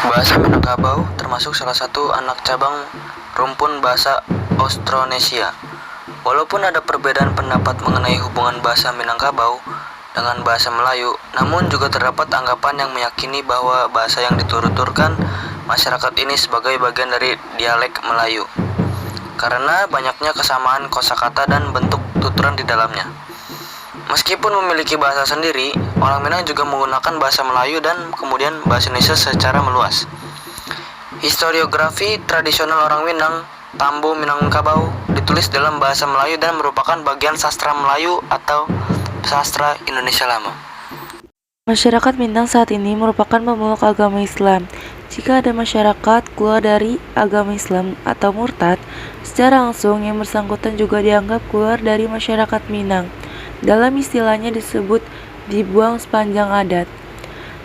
Bahasa Minangkabau termasuk salah satu anak cabang rumpun bahasa Austronesia. Walaupun ada perbedaan pendapat mengenai hubungan bahasa Minangkabau dengan bahasa Melayu, namun juga terdapat anggapan yang meyakini bahwa bahasa yang dituturkan masyarakat ini sebagai bagian dari dialek Melayu, karena banyaknya kesamaan kosakata dan bentuk tuturan di dalamnya. Meskipun memiliki bahasa sendiri, orang Minang juga menggunakan bahasa Melayu dan kemudian bahasa Indonesia secara meluas. Historiografi tradisional orang Minang, Tambu Minangkabau, ditulis dalam bahasa Melayu dan merupakan bagian sastra Melayu atau sastra Indonesia Lama. Masyarakat Minang saat ini merupakan pemeluk agama Islam. Jika ada masyarakat keluar dari agama Islam atau murtad, secara langsung yang bersangkutan juga dianggap keluar dari masyarakat Minang. Dalam istilahnya disebut dibuang sepanjang adat.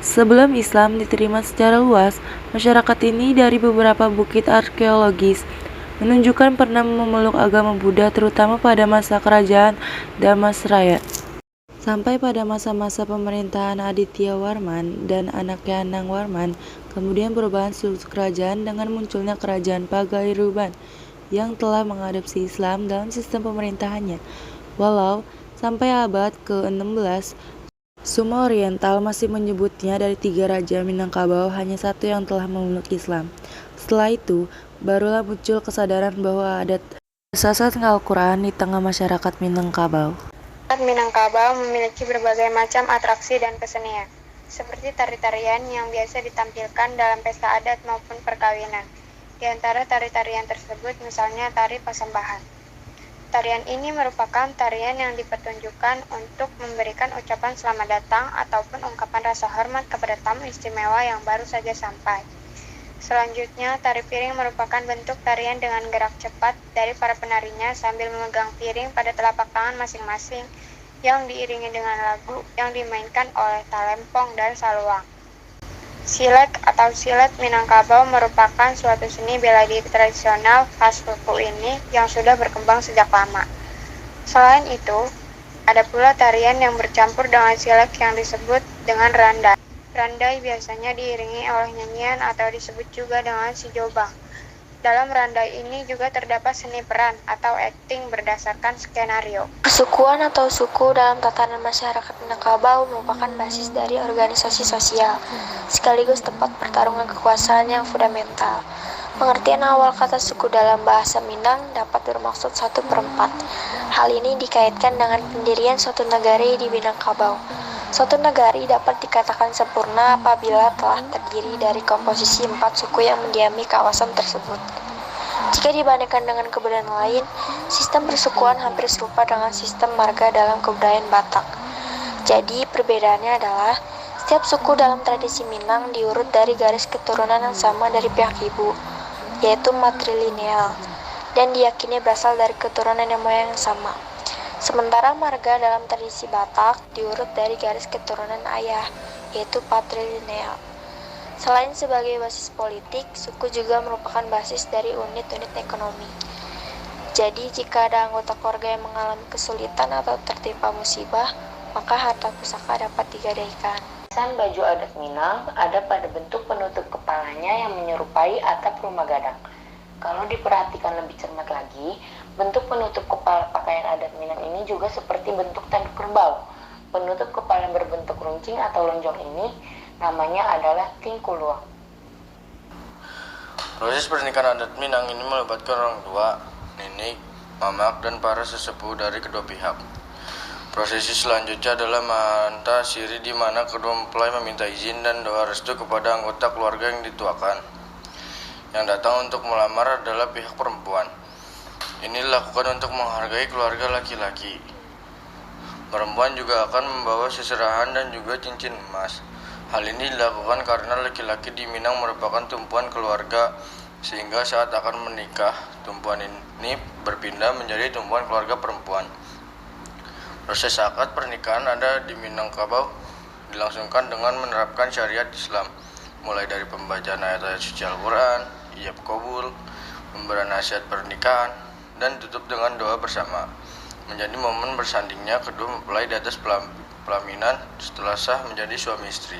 Sebelum Islam diterima secara luas, masyarakat ini dari beberapa bukit arkeologis menunjukkan pernah memeluk agama Buddha terutama pada masa kerajaan Damasraya. Sampai pada masa-masa pemerintahan Aditya Warman dan anaknya Anang Warman, kemudian perubahan struktur kerajaan dengan munculnya kerajaan Paguyuban yang telah mengadopsi Islam dalam sistem pemerintahannya. Walau sampai abad ke-16, Sumo Oriental masih menyebutnya dari 3 raja Minangkabau hanya satu yang telah memeluk Islam. Setelah itu, barulah muncul kesadaran bahwa adat sasat Al-Quran di tengah masyarakat Minangkabau. Minangkabau memiliki berbagai macam atraksi dan kesenian, seperti tari-tarian yang biasa ditampilkan dalam pesta adat maupun perkawinan. Di antara tari-tarian tersebut misalnya tari pasambahan. Tarian ini merupakan tarian yang dipertunjukkan untuk memberikan ucapan selamat datang ataupun ungkapan rasa hormat kepada tamu istimewa yang baru saja sampai. Selanjutnya, tari piring merupakan bentuk tarian dengan gerak cepat dari para penarinya sambil memegang piring pada telapak tangan masing-masing yang diiringi dengan lagu yang dimainkan oleh talempong dan saluang. Silet atau silet Minangkabau merupakan suatu seni bela diri tradisional khas suku ini yang sudah berkembang sejak lama. Selain itu, ada pula tarian yang bercampur dengan silet yang disebut dengan randai. Randai biasanya diiringi oleh nyanyian atau disebut juga dengan sijobang. Dalam randai ini juga terdapat seni peran atau akting berdasarkan skenario. Persukuan atau suku dalam tatanan masyarakat Minangkabau merupakan basis dari organisasi sosial, sekaligus tempat pertarungan kekuasaan yang fundamental. Pengertian awal kata suku dalam bahasa Minang dapat bermaksud 1/4. Hal ini dikaitkan dengan pendirian suatu negari di Minangkabau. Suatu negari dapat dikatakan sempurna apabila telah terdiri dari komposisi 4 suku yang mendiami kawasan tersebut. Jika dibandingkan dengan kebudayaan lain, sistem persukuan hampir serupa dengan sistem marga dalam kebudayaan Batak. Jadi, perbedaannya adalah setiap suku dalam tradisi Minang diurut dari garis keturunan yang sama dari pihak ibu, yaitu matrilineal, dan diyakini berasal dari keturunan yang moyang yang sama. Sementara marga dalam tradisi Batak diurut dari garis keturunan ayah, yaitu patrilineal. Selain sebagai basis politik, suku juga merupakan basis dari unit-unit ekonomi. Jadi, jika ada anggota keluarga yang mengalami kesulitan atau tertimpa musibah, maka harta pusaka dapat digadaikan. Baju adat Minang ada pada bentuk penutup kepalanya yang menyerupai atap rumah gadang. Kalau diperhatikan lebih cermat lagi, bentuk penutup kepala pakaian adat Minang ini juga seperti bentuk tanduk kerbau. Penutup kepala berbentuk runcing atau lonjong ini namanya adalah tingkuluang. Proses pernikahan adat Minang ini melibatkan orang tua, nenek, mamak, dan para sesepuh dari kedua pihak. Prosesi selanjutnya adalah manta siri, di mana kedua mempelai meminta izin dan doa restu kepada anggota keluarga yang dituakan. Yang datang untuk melamar adalah pihak perempuan. Ini dilakukan untuk menghargai keluarga laki-laki. Perempuan juga akan membawa seserahan dan juga cincin emas. Hal ini dilakukan karena laki-laki di Minang merupakan tumpuan keluarga, sehingga saat akan menikah, tumpuan ini berpindah menjadi tumpuan keluarga perempuan. Proses akad pernikahan ada di Minangkabau dilangsungkan dengan menerapkan syariat Islam, mulai dari pembacaan ayat-ayat suci Al-Quran, ijab kabul, pemberian nasihat pernikahan, dan tutup dengan doa bersama. Menjadi momen bersandingnya kedua mempelai di atas pelaminan setelah sah menjadi suami istri.